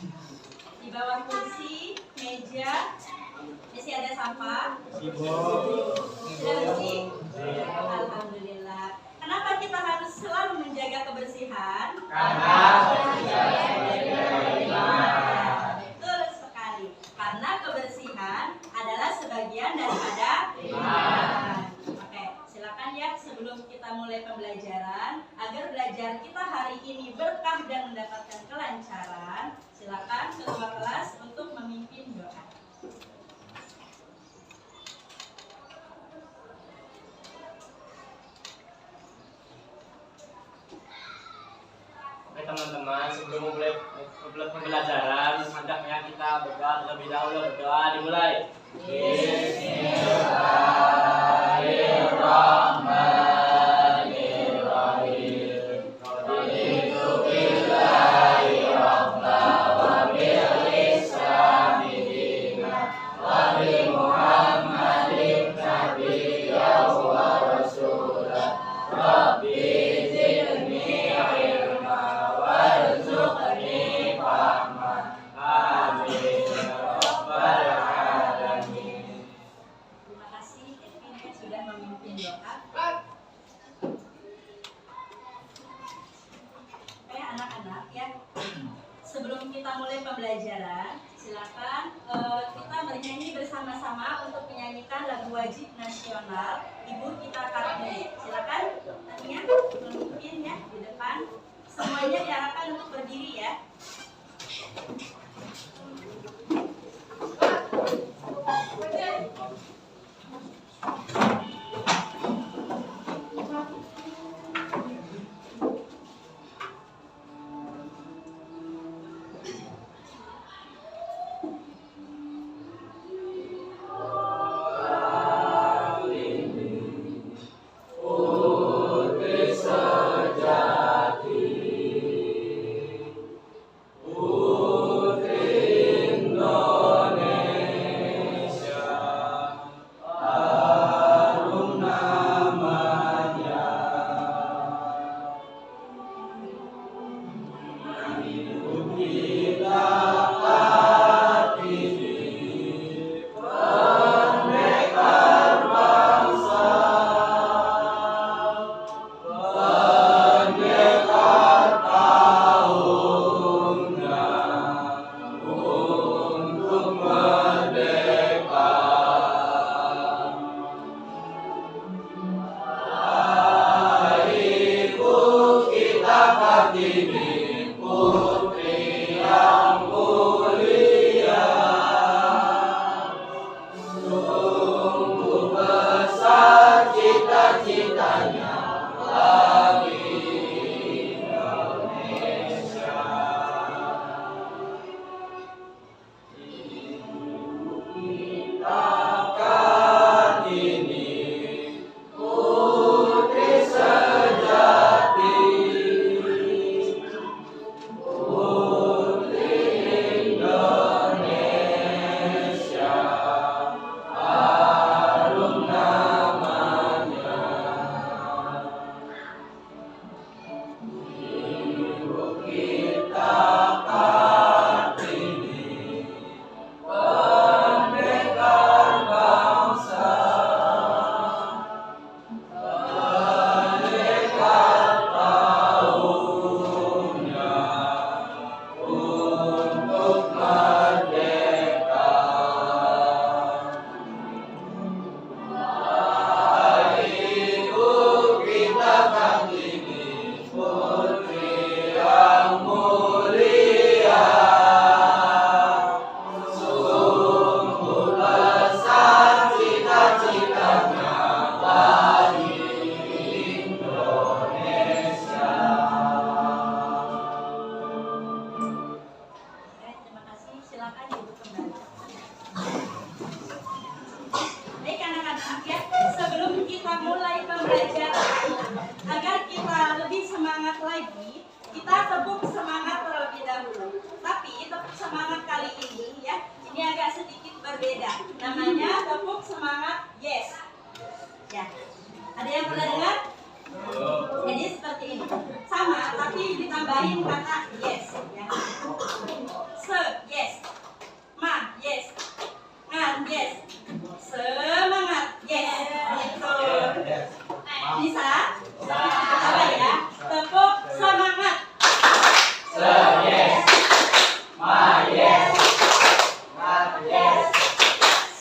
Di bawah kursi, meja, masih ada sampah? Sudah bersih? Alhamdulillah. Kenapa kita harus selalu menjaga kebersihan? Betul sekali. Karena kebersihan adalah sebagian daripada iman. Oke, silakan ya sebelum kita mulai pembelajaran, agar belajar kita hari ini berkah dan mendapatkan kelancaran, silakan ketua kelas untuk memimpin doa. Oke teman-teman, sebelum mulai pembelajaran, hendaknya kita berdoa terlebih dahulu. Berdoa dimulai. Terima kasih Kevin yang sudah memimpin doa. Anak-anak ya, sebelum kita mulai pembelajaran, silakan kita bernyanyi bersama-sama untuk menyanyikan lagu wajib nasional Ibu Kita Kartini. Silakan tadinya memimpin ya di depan. Semuanya diharapkan untuk berdiri ya.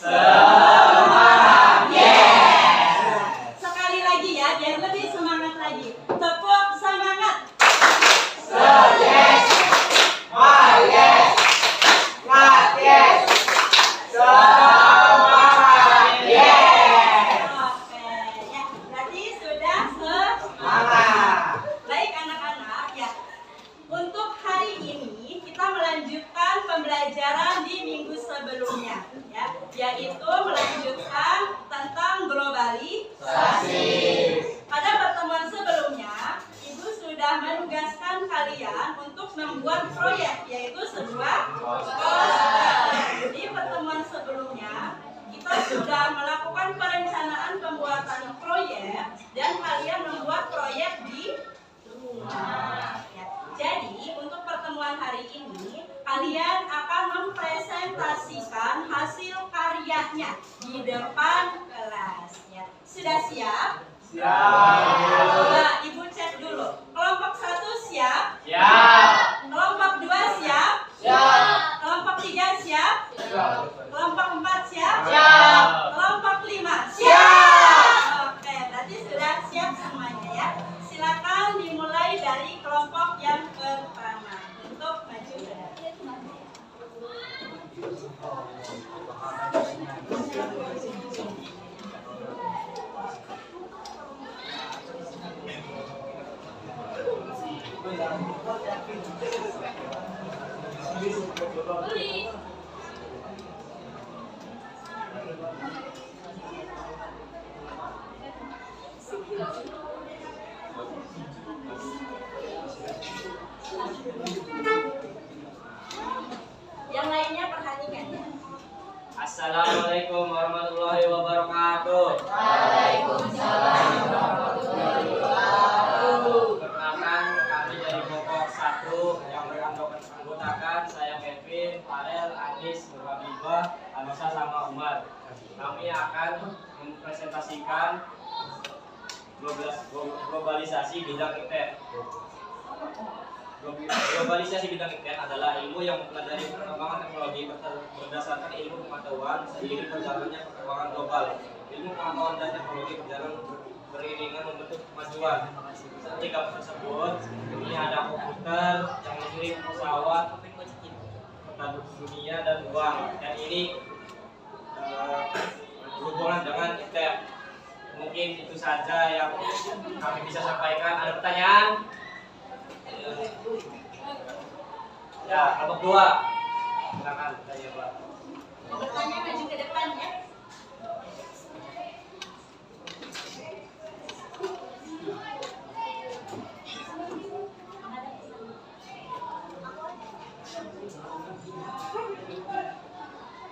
Semangat. Sekali lagi ya, biar lebih semangat lagi. Tepuk semangat. Yes. Wah, yes. Not yes. Semangat. Yes. Oke, ya. Berarti sudah Semangat. baik anak-anak ya. Untuk hari ini kita melanjutkan pembelajaran di minggu sebelumnya ya, yaitu melanjutkan tentang globalisasi. Pada pertemuan sebelumnya, Ibu sudah menugaskan kalian untuk membuat proyek, yaitu sebuah poster. Di pertemuan sebelumnya, kita sudah melakukan perencanaan pembuatan proyek dan kalian membuat proyek di rumah. Ya. Jadi, untuk pertemuan hari ini, kalian akan mempresentasikan hasil karyanya di depan kelas. Ya. Sudah siap? Nah, Ibu cek dulu. Kelompok 1 siap? Siap. Kelompok 2 siap? Siap. Kelompok 3 siap? Kelompok 4 siap? Siap. Kelompok 5 siap? Oke, berarti sudah siap semuanya ya. Silakan dimulai dari kelompok yang pertama untuk maju ke depan. Yang lainnya perhatikan ya. Assalamualaikum warahmatullahi wabarakatuh. Perkenalkan, kami dari kelompok 1 yang beranggotakan saya Kevin, Farel, Anis, Nurhabibah, Anissa sama Umar. Kami akan mempresentasikan globalisasi bidang ITER. Globalisasi bidang ITER adalah ilmu yang mempelajari perkembangan teknologi berdasarkan ilmu pengetahuan seiring berjalannya perkembangan global. Ilmu pengetahuan dan teknologi berjalan beriringan membentuk kemajuan. Seperti gambar tersebut, ini ada komputer yang mengirim pesawat, peta dunia dan uang. Dan ini berhubungan dengan ITER. Mungkin itu saja yang kami bisa sampaikan. Ada pertanyaan? Ya, kelompok 2. Silakan bertanya, Pak. Mau bertanya maju ke depan ya.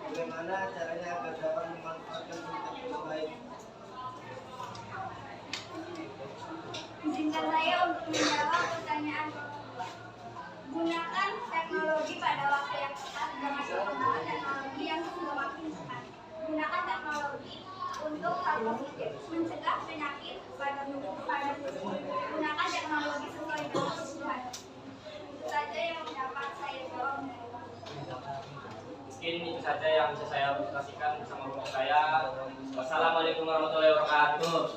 Bagaimana caranya agar dapat memanfaatkan internet dengan baik? Izinkan saya untuk menjawab pertanyaan kedua. Gunakan teknologi pada waktu yang tepat dengan menggunakan teknologi yang semakin cepat. Gunakan teknologi untuk hal positif, mencegah penyakit pada tubuh. Gunakan teknologi sesuai dengan kebutuhan. Itu saja yang dapat saya jawab. Mungkin itu saja yang bisa saya presentasikan bersama kelompok saya. Wassalamualaikum warahmatullahi wabarakatuh.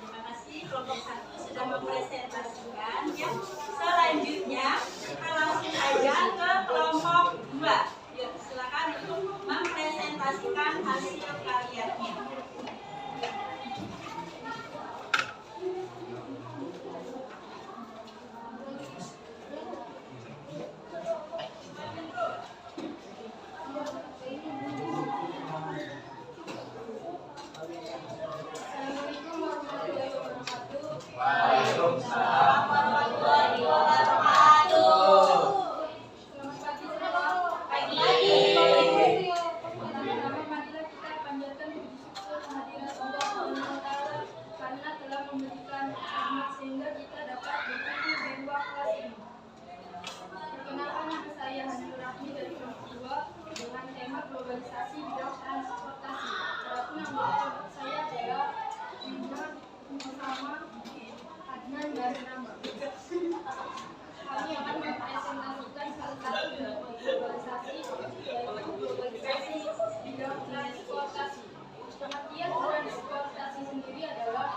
Terima kasih kelompok 1 sudah mempresentasikan ya. Selanjutnya kita langsung saja ke kelompok 2. Yuk, silakan untuk mempresentasikan hasil karyanya. Warahmatullahi wabarakatuh. Pagi lagi. Karena telah memberikan rahmat sehingga kita dapat berkumpul di ruang kelas ini. Perkenalkan, nama saya Hanul Rahmi dari kelompok 2 dengan tema globalisasi bidang transportasi. Walaupun anggota saya adalah Rina, Muhammad, Adnan, dan Nama. Kami akan mempresentasikan salah satu globalisasi transportasi. Pengertian transportasi sendiri adalah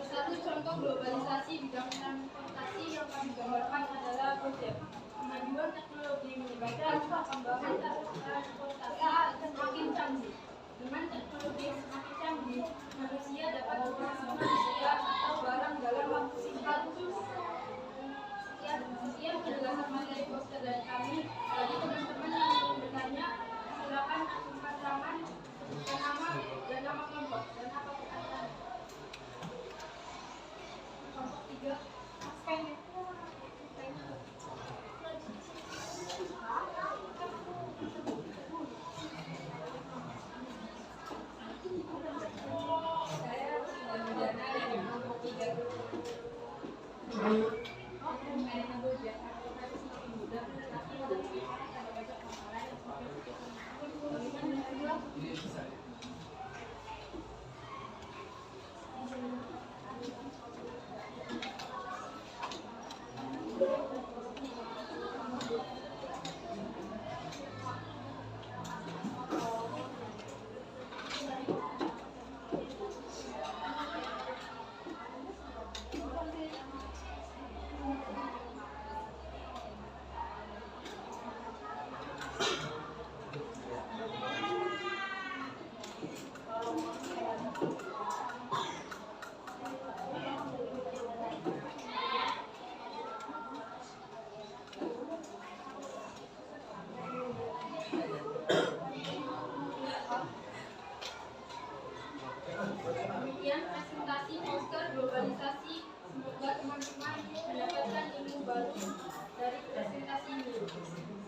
salah satu contoh globalisasi bidang transportasi yang kami gambarkan adalah Gojek. Kemajuan teknologi menyebabkan perkembangan transportasi semakin canggih. Dengan teknologi yang semakin canggih, manusia dapat berbagi manusia atau barang dalam waktu singkat. Sekian penjelasan materi poster dari kami. Bagi teman-teman yang ingin bertanya, silakan angkat tangan, sebutkan nama dan nama kelompok dan apa pertanyaan. Kelompok 3. Saya Sindana dari kelompok 3. Demikian presentasi poster globalisasi. Semoga teman-teman mendapatkan ilmu baru dari presentasi ini.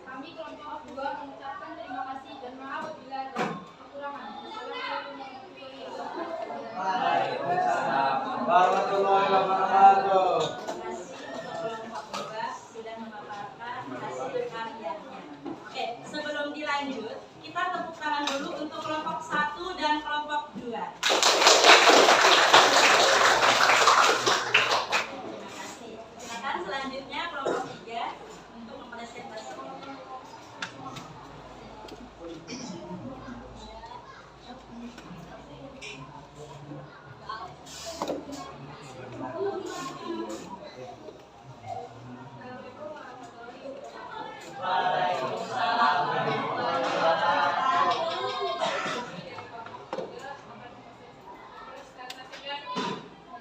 Kami kelompok 2 mengucapkan terima kasih dan maaf apabila ada kekurangan. Assalamualaikum warahmatullahi wabarakatuh. Waalaikumsalam warahmatullahi wabarakatuh. Terima kasih untuk kelompok 2 sudah memaparkan hasil karyanya. Oke, sebelum dilanjut, kita tepuk tangan dulu untuk kelompok 1 dan kelompok 2. Terima kasih. Silakan selanjutnya kelompok 3 untuk mempresentasikan.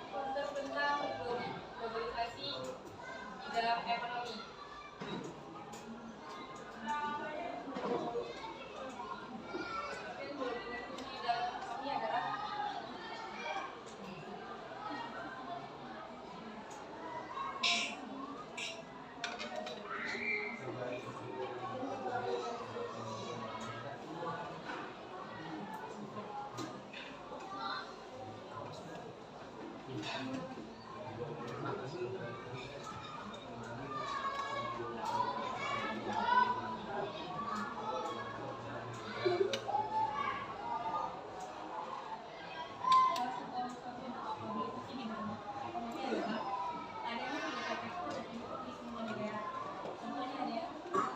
Poster tentang globalisasi di dalam ekonomi. Globalisasi di dalam ekonomi adalah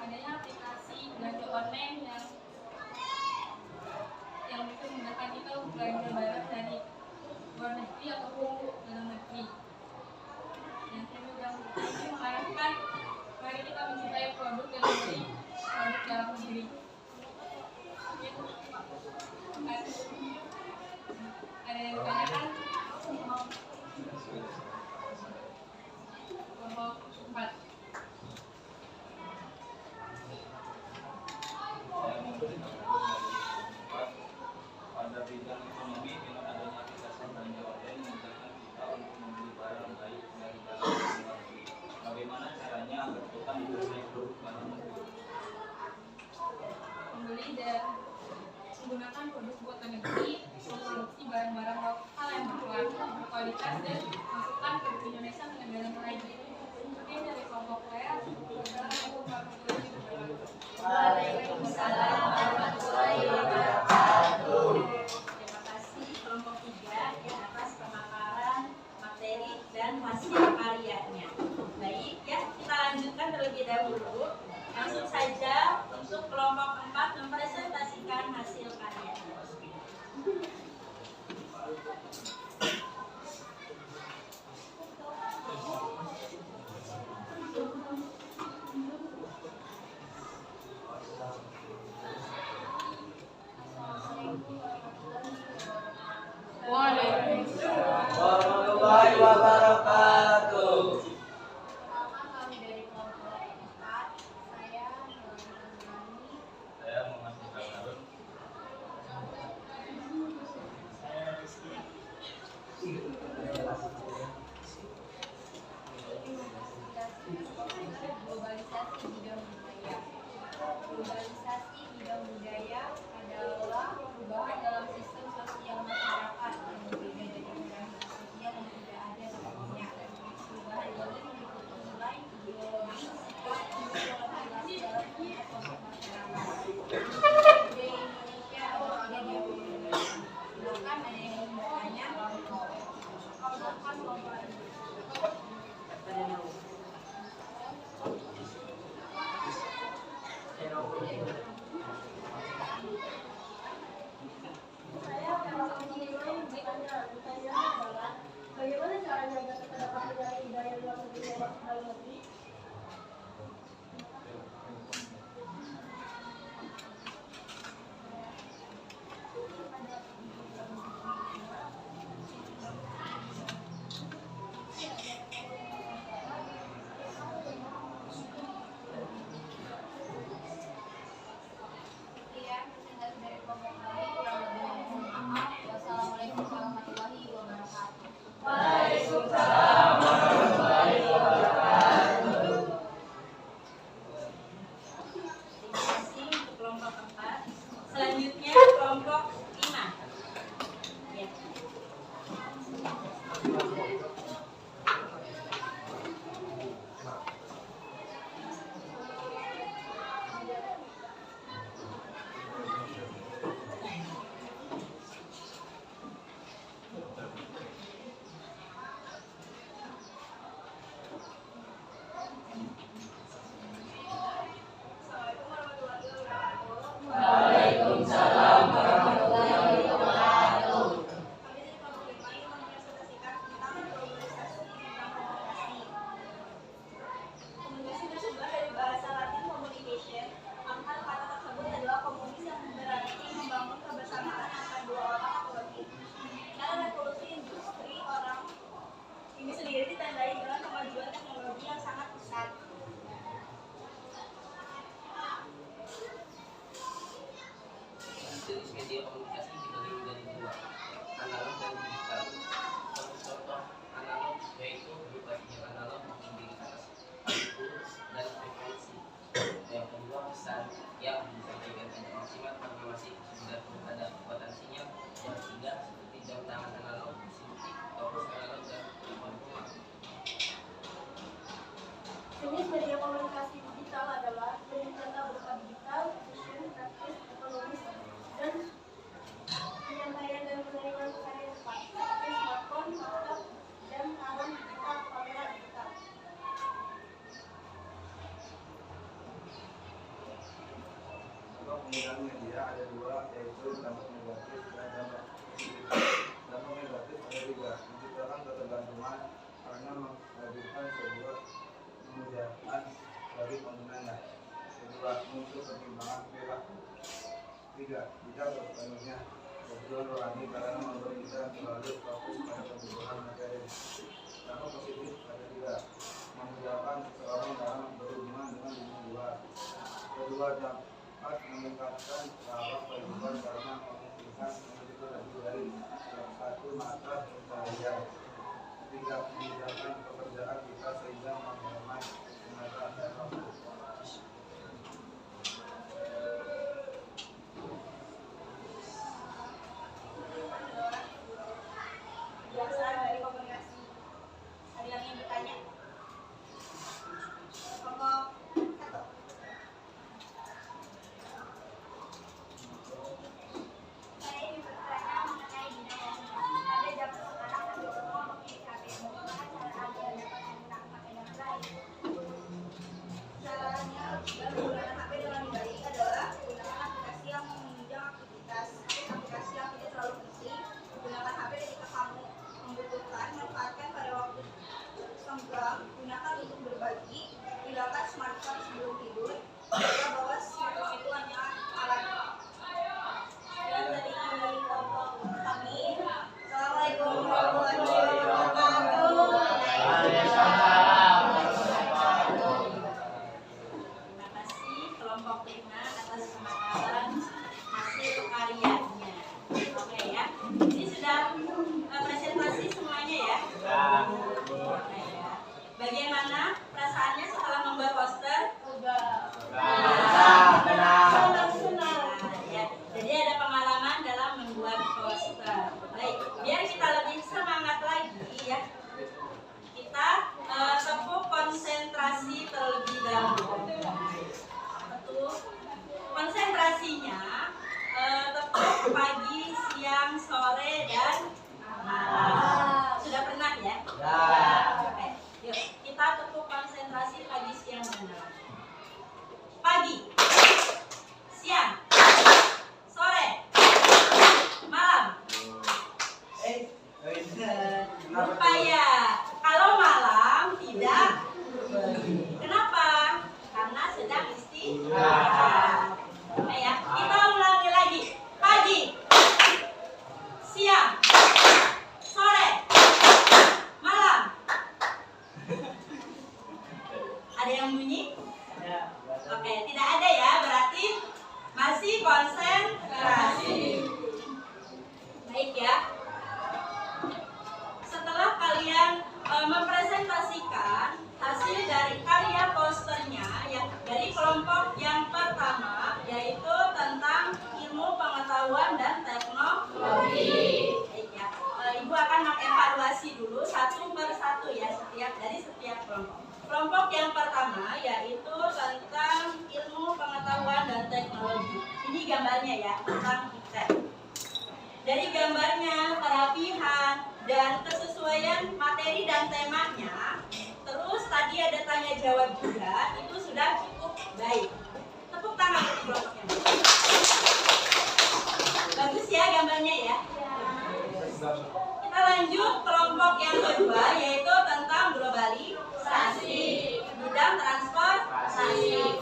adanya aplikasi belanja online yang bisa memudahkan kita untuk belanja barang dari luar negeri ataupun dalam negeri. Yang kedua, ini mengharapkan mari kita mencintai produk yang membeli produk dalam negeri. Ada yang ditanyakan? Kelompok 4. Pembeli dan menggunakan produk buatan negeri, memproduksi barang-barang lokal yang berkualitas dan masukkan ke Indonesia dengan negara lain. Sebagai dari kelompok Korea, Assalamualaikum warahmatullahi wabarakatuh. Waalaikumsalam warahmatullahi wabarakatuh. Terima kasih kelompok 3 di atas pemaparan materi dan hasil karyanya. Baik ya, kita lanjutkan terlebih dahulu. Langsung saja untuk kelompok 4 mempresentasikan hasil karyanya. Warahmatullahi wabarakatuh. Pertama kami dari kelompok 4, saya menemani Saya Muhammad Fikar Harun. globalisasi bidang budaya. Globalisasi bidang budaya adalah perubahan dalam sistem sosial masyarakat yang berbeda dari budaya sosial yang sudah ada sebelumnya. Perubahan ini meliputi nilai, ideologi, sikap, perilaku dalam kelompok masyarakat. Budaya Indonesia adalah tidak diakui negara. Silakan ada yang ingin bertanya. Silakan kelompok ini. Saya termasuk menilai pertanyaannya adalah bagaimana caranya agar terdapat budaya luar negeri yang masuk dalam negeri? Sekian presentasi dari kelompok kami. Kurang lebihnya mohon maaf. Wassalamualaikum warahmatullahi wabarakatuh. Waalaikumsalam warahmatullahi wabarakatuh. Terima kasih untuk kelompok 4. Selanjutnya kelompok 5. Ya. Waalaikumsalam warahmatullahi wabarakatuh. Kami dari kelompok 5 ingin mempresentasikan tentang globalisasi bidang komunikasi. Komunikasi tersebar dari bahasa Latin communication. Akar kata tersebut adalah komunis yang berarti membangun kebersamaan antara dua orang atau lebih. Karena revolusi industri orang ini sendiri ditandai dengan kemajuan teknologi yang sangat pesat. Jenis media komunikasi dibagi menjadi dua, analog dan digital. Contoh analog yaitu berupa sinyal analog memiliki amplitude dan frekuensi. Yang kedua pesan yang disampaikan tidak maksimal karena masih bergantung pada kekuatan sinyal. Yang ketiga seperti jam tangan analog, sintik, torus analog dan telepon rumah. Jenis media komunikasi digital adalah jenis data berupa digital, vision, praktis, ekonomis, dan penyampaian dan penerimaan pesan yang cepat, seperti smartphone, laptop, dan alarm digital, kamera digital. Dampak penggunaan media ada dua, yaitu dampak negatif dan dampak positif. Dampak negatif ada tiga, menciptakan ketergantungan karena menghadirkan sebuah kemudahan bagi penggunanya. Kedua, muncul ketimpangan perilaku. Tiga, tidak berpenuhnya kebutuhan rohani karena memberi kita terlalu fokus pada kebutuhan materi. Dampak positif ada tiga, memudahkan seseorang dalam berhubungan dengan dunia luar. Kedua, dapat meningkatkan tahap kehidupan karena memungkinkan memiliki lebih dari satu mata pencaharian. Ketiga, memudahkan pekerjaan kita sehingga menghemat tenaga dan waktu. Ada yang bunyi? Oke, tidak ada ya, berarti masih konsentrasi. Baik ya. Setelah kalian mempresentasikan hasil dari karya posternya yang dari kelompok yang pertama, yaitu tentang ilmu pengetahuan dan teknologi. Baik ya. Ibu akan mengevaluasi dulu satu persatu ya dari setiap kelompok. Kelompok yang pertama yaitu tentang ilmu pengetahuan dan teknologi. Ini gambarnya ya, tentang ITEK. Dari gambarnya, kerapihan dan kesesuaian materi dan temanya, terus tadi ada tanya jawab juga, itu sudah cukup baik. Tepuk tangan untuk kelompok yang baik. Bagus ya gambarnya ya. Kita lanjut kelompok yang kedua yaitu tentang globalisasi, bidang transportasi.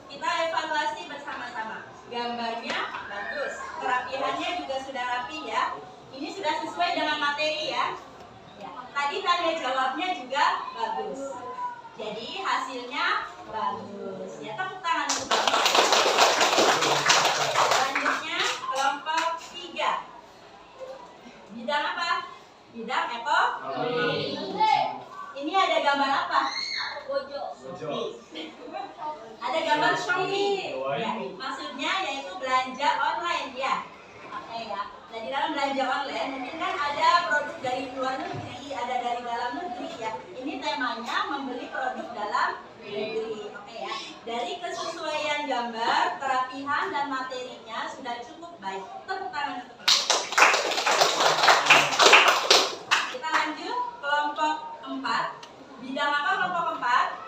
Kita evaluasi bersama-sama. Gambarnya bagus, kerapihannya juga sudah rapi ya. Ini sudah sesuai dengan materi ya. Tadi tanya jawabnya juga bagus. Jadi hasilnya bagus. Ya, tepuk tangan untuk kelompok. Selanjutnya kelompok 3. Bidang apa? Bidang ekonomi. Ini ada gambar apa? Pojok. Ada gambar Shopee. Ya, maksudnya yaitu belanja online ya. Oke ya. Nah, di dalam belanja online mungkin kan ada produk dari luar negeri, ada dari dalam negeri ya. Ini temanya membeli produk dalam negeri. Oke ya. Dari kesesuaian gambar, kerapihan dan materinya sudah cukup baik. Tepuk tangan untuk kita lanjut kelompok 4. Bidang apa kelompok 4?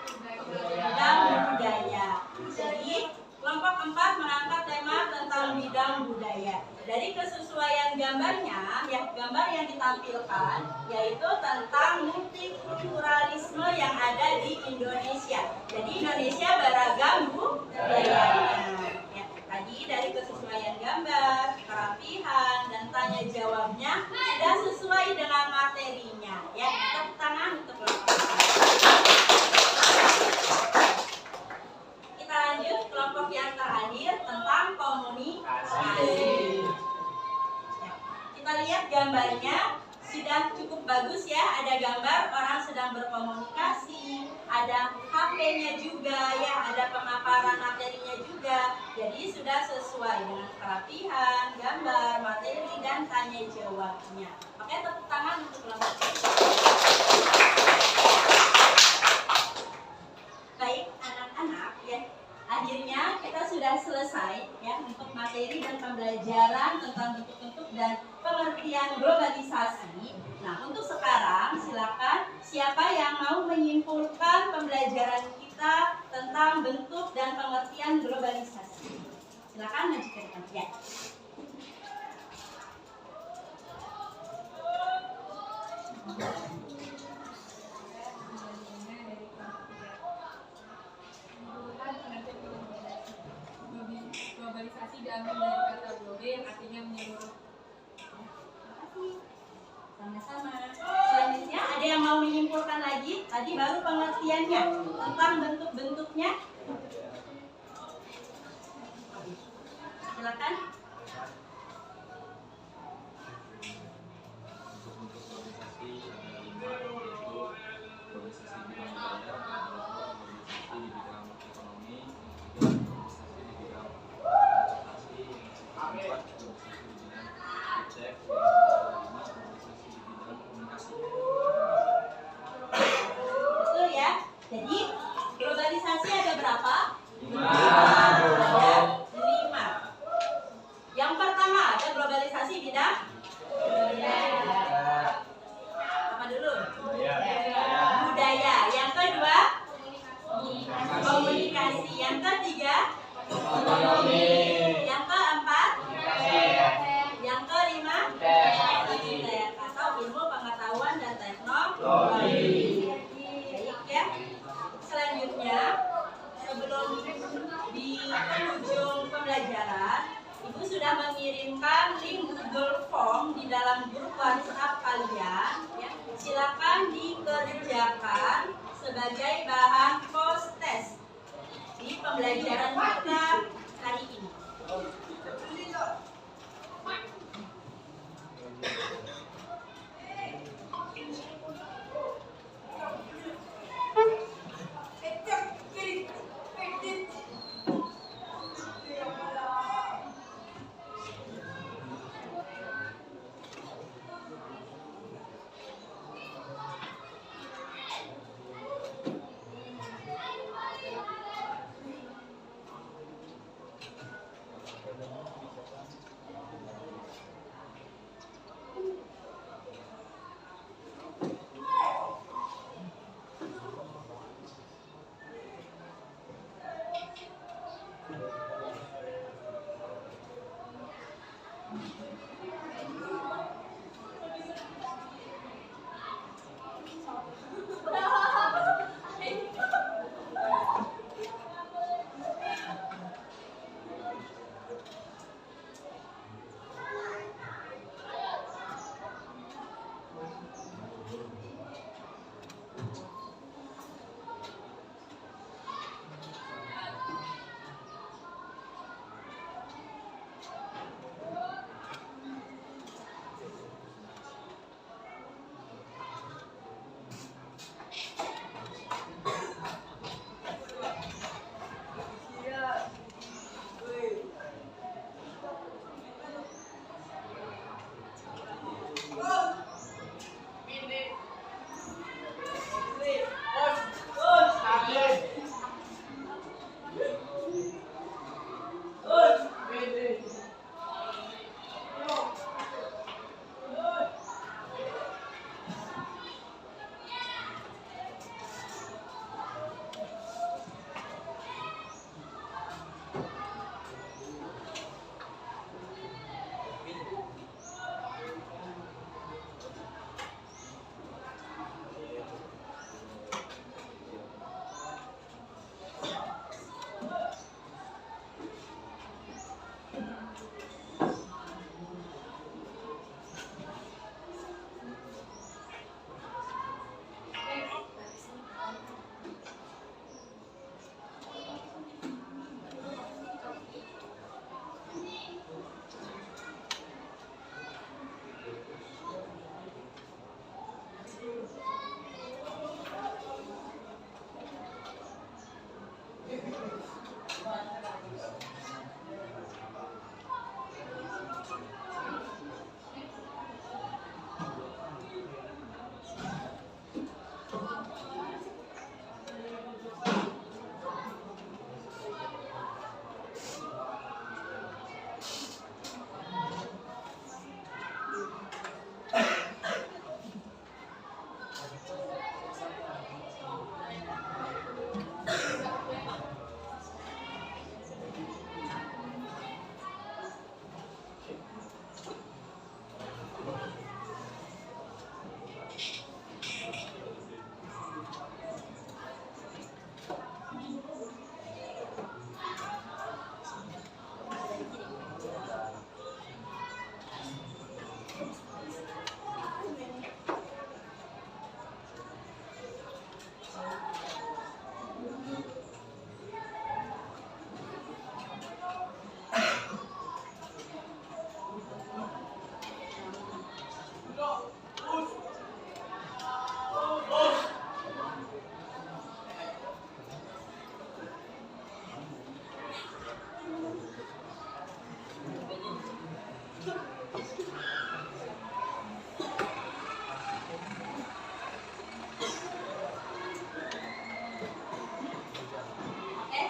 Bidang budaya. Jadi kelompok 4 mengangkat tema tentang bidang budaya. Dari kesesuaian gambarnya, ya gambar yang ditampilkan yaitu tentang multikulturalisme yang ada di Indonesia. Jadi Indonesia beragam budayanya. Ya, tadi dari kesesuaian gambar, kerapihan dan tanya jawabnya sudah sesuai dengan materinya. Ya, tepuk tangan untuk kelompok. Kita lanjut kelompok yang terakhir tentang komunikasi. Kita lihat gambarnya sudah cukup bagus ya. Ada gambar orang sedang berkomunikasi, ada HP-nya juga ya, ada pemaparan materinya juga. Jadi sudah sesuai dengan kerapihan, gambar, materi dan tanya jawabnya. Oke, tepuk tangan untuk kelompok. Baik anak-anak ya, akhirnya kita sudah selesai ya untuk materi dan pembelajaran tentang bentuk-bentuk dan pengertian globalisasi. Nah, untuk sekarang silakan siapa yang mau menyimpulkan pembelajaran kita tentang bentuk dan pengertian globalisasi. Silakan maju ke depan ya. Globalisasi diambil dari kata globe yang artinya menyeluruh. Sama-sama. Selanjutnya ada yang mau menyimpulkan lagi? Tadi baru pengertiannya tentang bentuk-bentuknya. Silakan. Betul ya. Jadi globalisasi ada berapa? 5. Ada 5. Yang pertama ada globalisasi bidang apa dulu? Budaya. Yang kedua komunikasi. Yang ketiga ekonomi. Yang keempat yang kelima atau ilmu pengetahuan dan teknologi. Baik ya. Selanjutnya sebelum di ujung pembelajaran, Ibu sudah mengirimkan link Google Form di dalam grup WhatsApp kalian. Ya. Silakan dikerjakan sebagai bahan post-test di pembelajaran kita hari ini.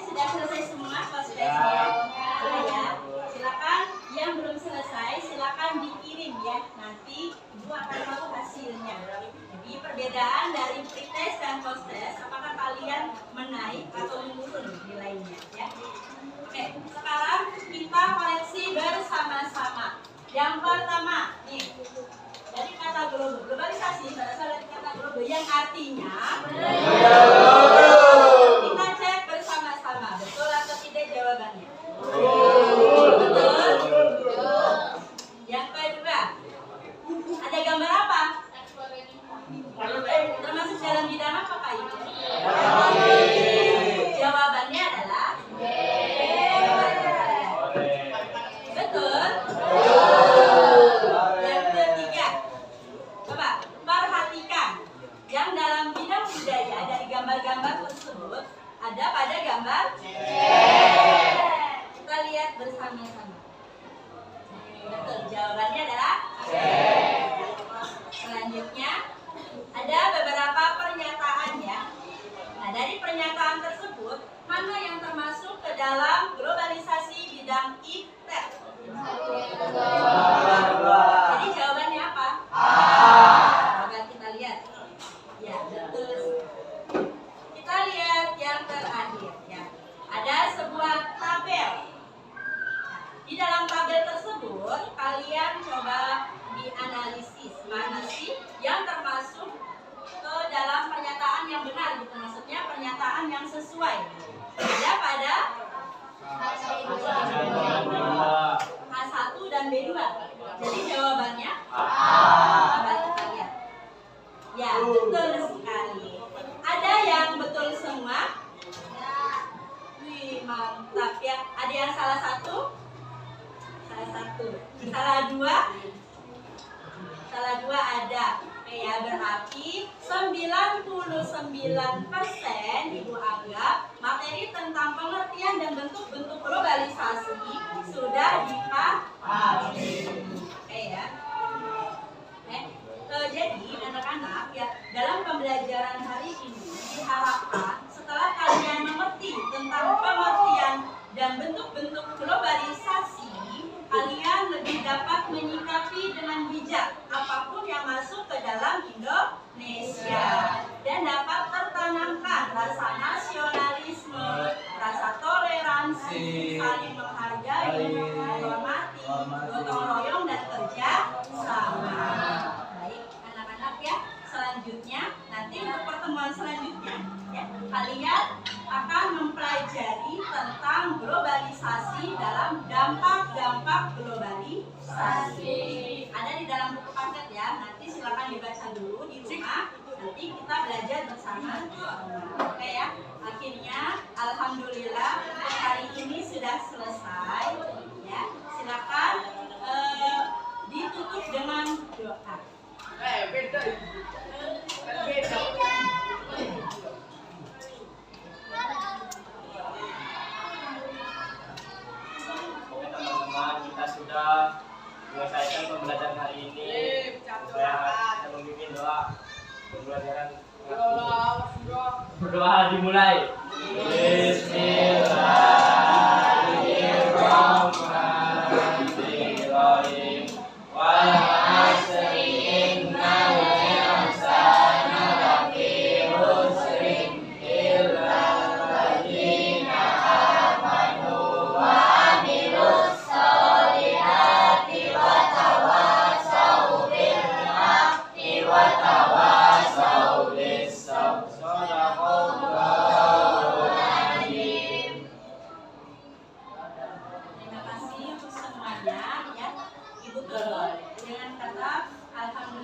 Sudah selesai semua kosmesnya? Sudah ya. Silakan yang belum selesai silakan dikirim ya. Nanti Ibu akan tahu hasilnya. Jadi perbedaan dari pretest dan posttest, apakah kalian menaik atau menurun nilainya ya? Oke, sekarang kita koreksi bersama-sama. Yang pertama, nih dari kata globalisasi berasal dari kata global yang artinya kita cek bersama-sama, betul atau tidak jawabannya? Betul. Yang kedua, ada gambar apa? Termasuk dalam bidang apa Pak Ibu? gambar C. Kita lihat bersama-sama. Betul, jawabannya adalah C. Selanjutnya ada beberapa pernyataan ya. Nah, dari pernyataan tersebut, mana yang termasuk ke dalam globalisasi bidang iptek? Jadi jawabannya apa? Coba kita lihat. Ya, betul. Kita lihat yang terakhir ya. Ada sebuah tabel. Di dalam tabel tersebut, kalian coba dianalisis mana sih yang termasuk ke dalam pernyataan yang benar gitu, maksudnya pernyataan yang sesuai. Ada pada A1 dan B2. Jadi jawabannya coba kita lihat. Ya, betul sekali. Ada yang betul semua? Wih, mantap ya. Ada yang salah satu? Salah satu. Salah dua? Salah dua ada. Oke ya, berarti 99% Ibu anggap materi tentang pengertian dan bentuk-bentuk globalisasi sudah dipahami. Oke ya. Jadi anak-anak ya, dalam pembelajaran hari ini diharapkan setelah kalian mengerti tentang pengertian dan bentuk-bentuk globalisasi, kalian lebih dapat menyikapi dengan bijak apapun yang masuk ke dalam Indonesia dan dapat tertanamkan rasa nasionalisme, rasa toleransi, saling menghargai, menghormati, gotong royong dan kerja sama. Baik anak-anak ya, selanjutnya nanti untuk pertemuan selanjutnya ya, kalian akan mempelajari tentang globalisasi dalam dampak-dampak globalisasi. Ada di dalam buku paket ya, nanti silakan dibaca dulu di rumah. Nanti kita belajar bersama. Oke ya, akhirnya alhamdulillah untuk hari ini sudah selesai. Ya, silakan ditutup dengan doa. Oke teman-teman, kita sudah menyelesaikan pembelajaran hari ini. Saya akan memimpin doa pembelajaran. Berdoa dimulai. Bismillahirrahmanirrahim. Wal 'asri innal insana lafi khusrin illa alladziina amanu wa 'amilus sholihati wa tawassaw bil haqqi wa tawassaw bis sabr. Shadaqallahul adzim. Terima kasih untuk semuanya ya. Ibu tutup dengan kata alhamdulillah.